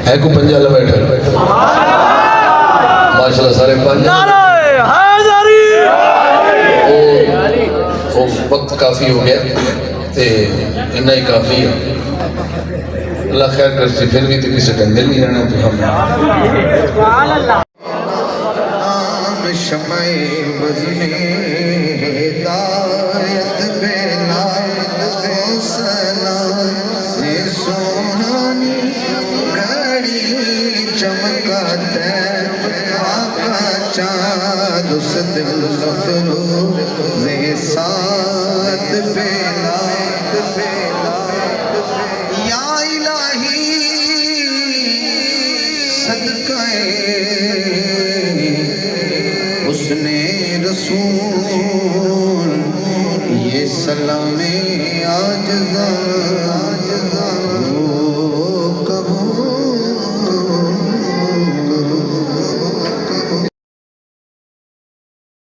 है को पंजा ला बैठा माशाल्लाह सारे पंजा वो वक्त काफ़ी हो गया ते इन्ना ही काफ़ी है। अल्लाह खैर कर सी फिर भी तो किसी ढंगे नहीं रहना तो हम शमए बज़ने हिदायत बेनायत बेसना से सोहानी घड़ी चमकाते आका चाँद उस दिल अफरोज़े साथ बेनायत या इलाही सदक़े उसने रसूल ये सलामे आज